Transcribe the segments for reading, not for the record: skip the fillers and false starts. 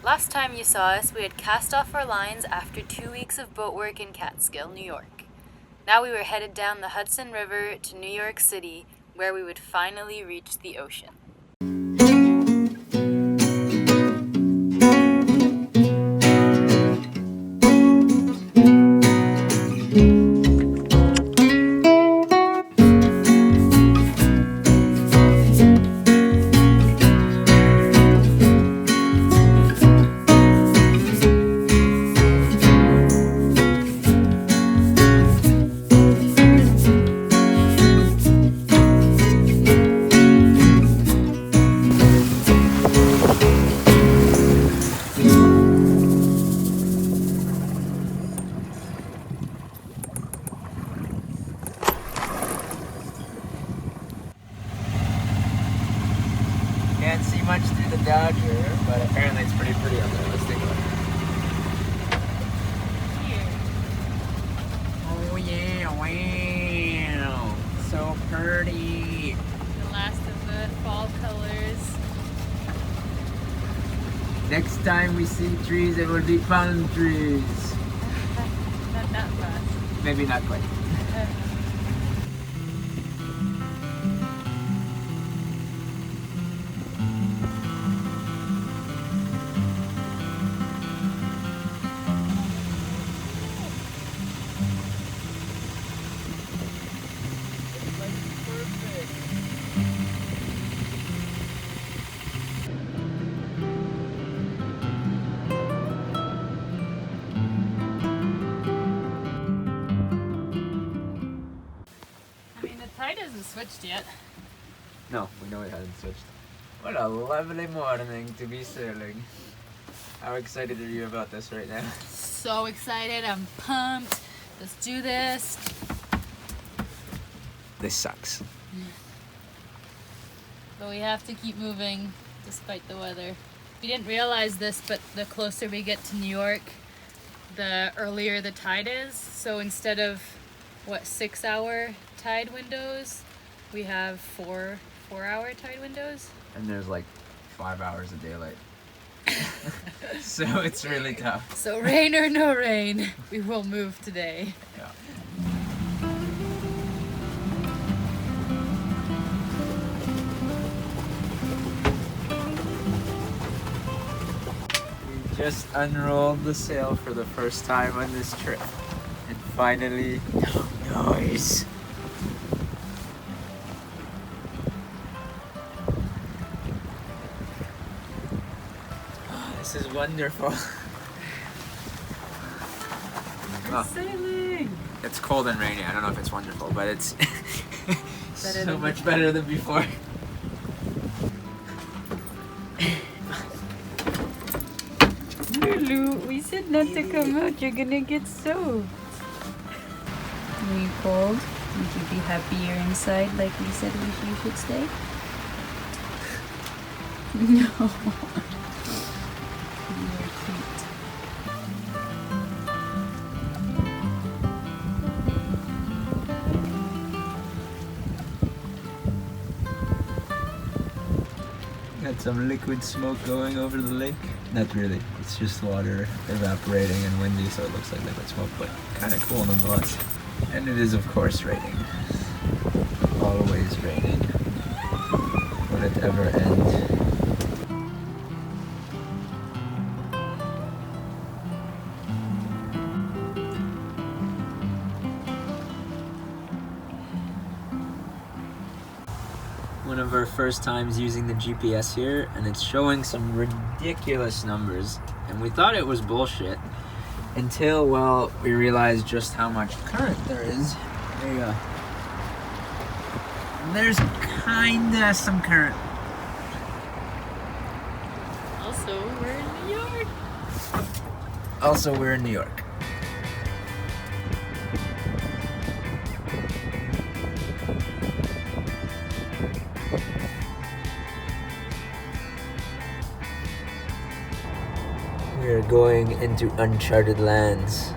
Last time you saw us, we had cast off our lines after 2 weeks of boat work in Catskill, New York. Now we were headed down the Hudson River to New York City, where we would finally reach the ocean. Can't see much through the Dodger, but apparently it's pretty pretty up there. Let's take a look. Oh yeah, wow. So pretty. The last of the fall colors. Next time we see trees, it will be palm trees. Not that fast. Maybe not quite. Tide hasn't switched yet. No, we know it hasn't switched. What a lovely morning to be sailing. How excited are you about this right now? So excited, I'm pumped. Let's do this. This sucks. But we have to keep moving despite the weather. We didn't realize this, but the closer we get to New York, the earlier the tide is. So instead of 6-hour tide windows, we have 4-hour tide windows. And there's like 5 hours of daylight. So it's really tough. So rain or no rain, we will move today. Yeah. We just unrolled the sail for the first time on this trip. And finally, no noise. Oh, this is wonderful. Oh, Sailing! it's cold and rainy. I don't know if it's wonderful, but it's Better so than much better than before. Lulu, we said not to come out. You're gonna get soaked. Are you cold? Would you be happier inside like we said you should stay? No. You're cute. Got some liquid smoke going over the lake. Not really. It's just water evaporating and windy, so it looks like liquid smoke, but kind of cool nonetheless. And it is, of course, raining. Always raining. Will it ever end? One of our first times using the GPS here, and it's showing some ridiculous numbers. And we thought it was bullshit until, well, we realized just how much current there is. There you go. There's kinda some current. Also, we're in New York. Also, we're in New York. We are going into uncharted lands.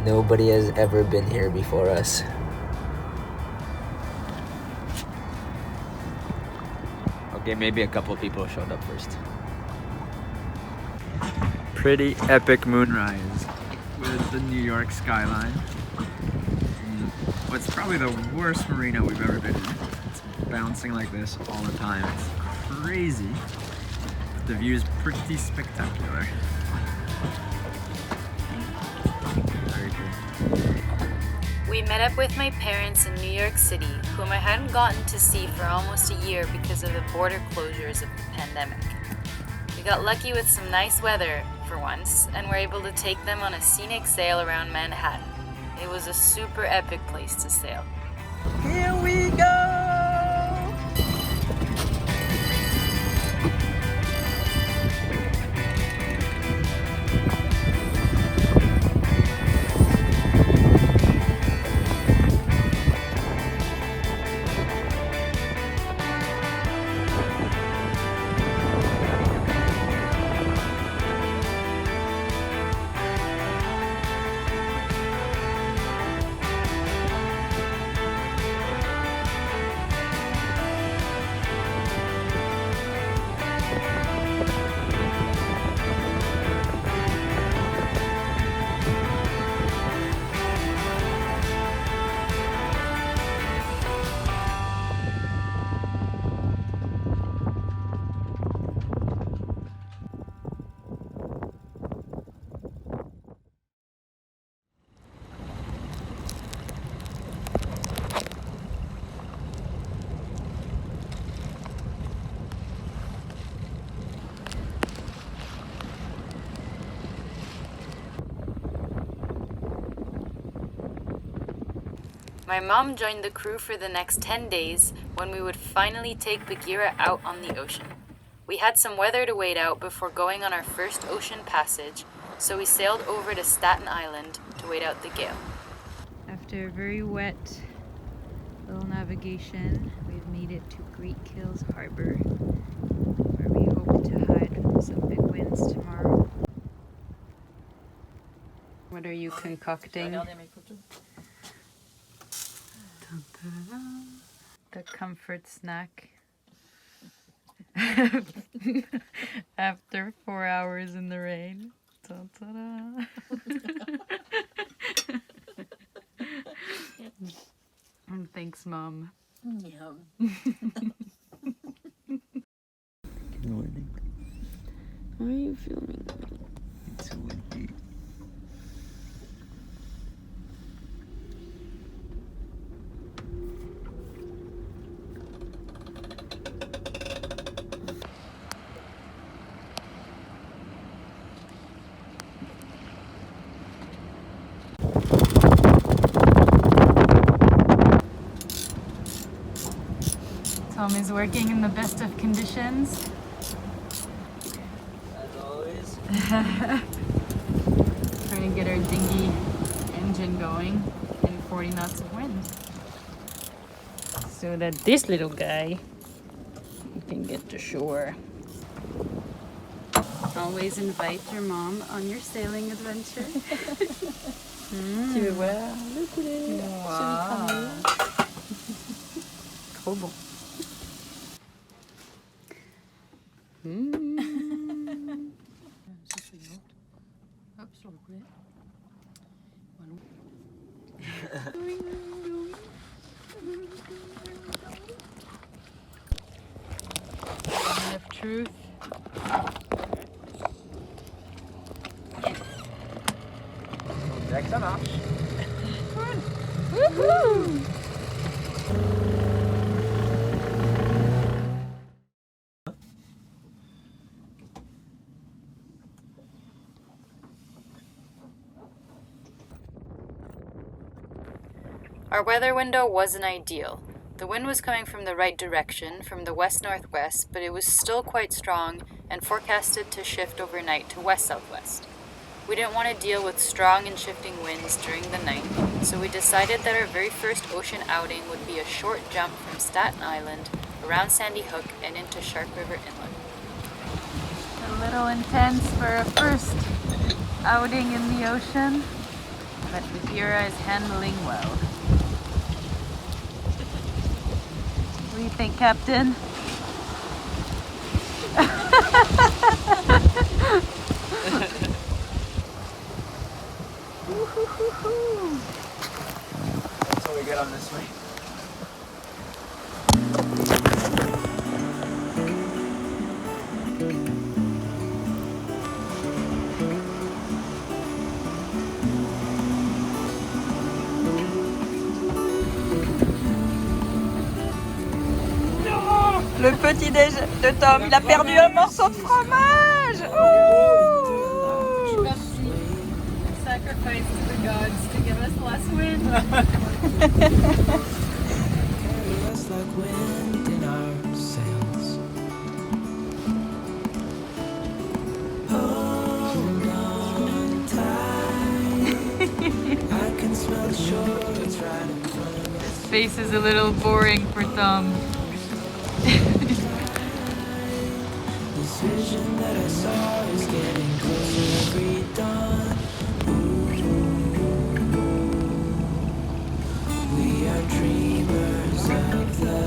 Nobody has ever been here before us. Okay, maybe a couple people showed up first. Pretty epic moonrise with the New York skyline. And what's probably the worst marina we've ever been in. It's bouncing like this all the time. It's crazy. The view is pretty spectacular. Very cool. We met up with my parents in New York City, whom I hadn't gotten to see for almost a year because of the border closures of the pandemic. We got lucky with some nice weather for once and were able to take them on a scenic sail around Manhattan. It was a super epic place to sail. Here we go! My mom joined the crew for the next 10 days when we would finally take Bagheera out on the ocean. We had some weather to wait out before going on our first ocean passage, so we sailed over to Staten Island to wait out the gale. After a very wet little navigation, we've made it to Great Kills Harbor, where we hope to hide from some big winds tomorrow. What are you concocting? The comfort snack after 4 hours in the rain. Ta-ta-da. Thanks, Mom. Yum. Good morning. How are you feeling? It's windy. Tom is working in the best of conditions. As always. Trying to get our dinghy engine going in 40 knots of wind. So that this little guy can get to shore. Always invite your mom on your sailing adventure. Tu veux voir? Le poulet. Wow. Trop bon. Hop sur le poulet. Moment of truth. Deck, ça marche. Woohoo! Our weather window wasn't ideal. The wind was coming from the right direction, from the west-northwest, but it was still quite strong and forecasted to shift overnight to west-southwest. We didn't want to deal with strong and shifting winds during the night, so we decided that our very first ocean outing would be a short jump from Staten Island, around Sandy Hook, and into Shark River Inlet. A little intense for a first outing in the ocean, but Bagheera is handling well. What do you think, Captain? Le petit déj de Tom, il a perdu un morceau de fromage. Ouh. Merci. Sacrifice to the gods to give us less wind. Like wind in our sails. Hold on tight. I can smell the shore. It's right in front of us. This face is a little boring for Tom. This vision that I saw is getting closer every dawn. We are dreamers of the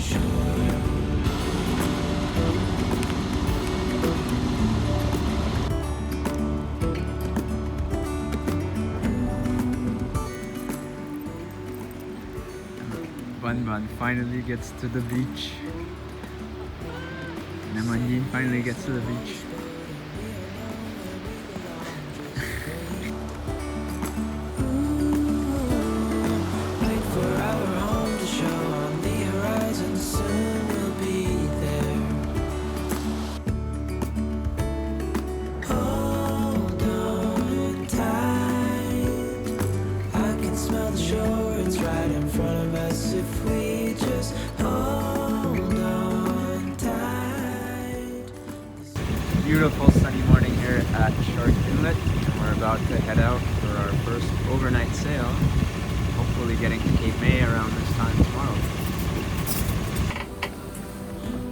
shore. Bun Bun finally gets to the beach. And Amandine finally gets to the beach. Wait for our home to show on the horizon. Soon we'll be there. Hold on tight. I can smell the shore. It's right in front of us if we just hold on tight. Beautiful sunny morning here at Shark Inlet, and we're about to head out for our first overnight sail, hopefully getting to Cape May around this time tomorrow.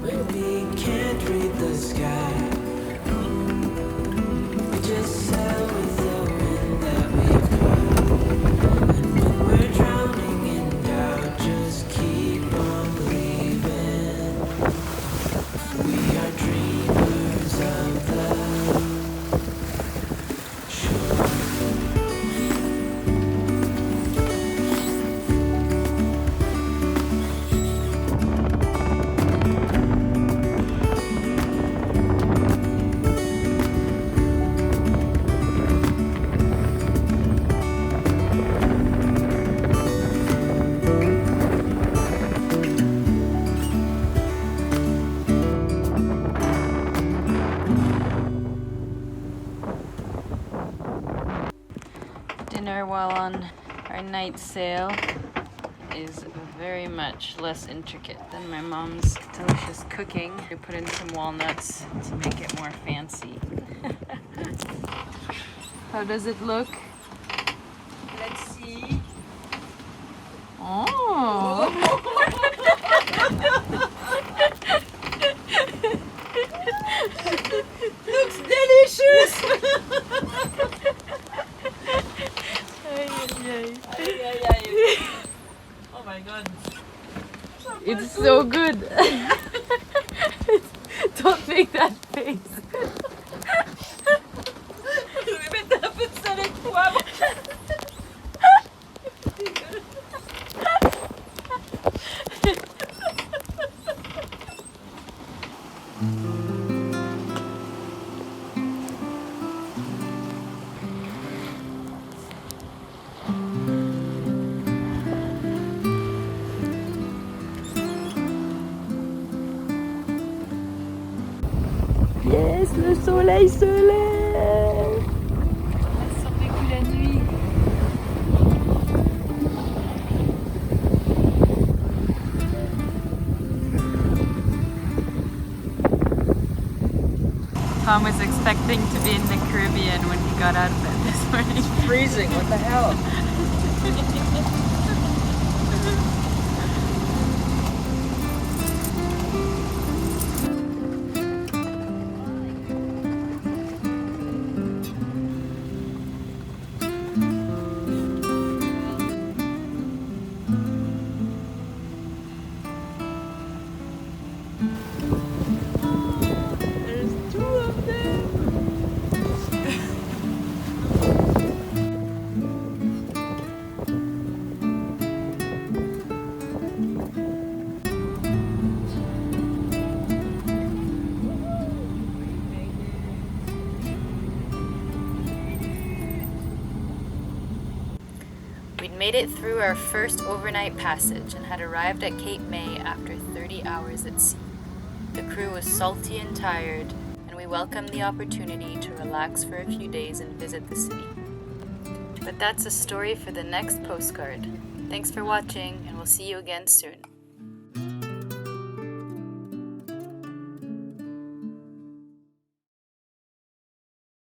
When we can't read the sky, we just sail with the wind that we've got. And when we're drowning in doubt, just keep on believing. We are dreamers of the shore. Dinner while on our night sail is very much less intricate than my mom's delicious cooking. We put in some walnuts to make it more fancy. How does it look? Let's see. Oh! Looks delicious! Oh my god. It's so good. Don't make that face. Je vais mettre un peu de sel et de poivre. Yes, le soleil se lève. On a survécu la nuit. Tom was expecting to be in the Caribbean when he got out of bed this morning. Freezing, what the hell? made it through our first overnight passage and had arrived at Cape May after 30 hours at sea. The crew was salty and tired, and we welcomed the opportunity to relax for a few days and visit the city. But that's a story for the next postcard. Thanks for watching, and we'll see you again soon.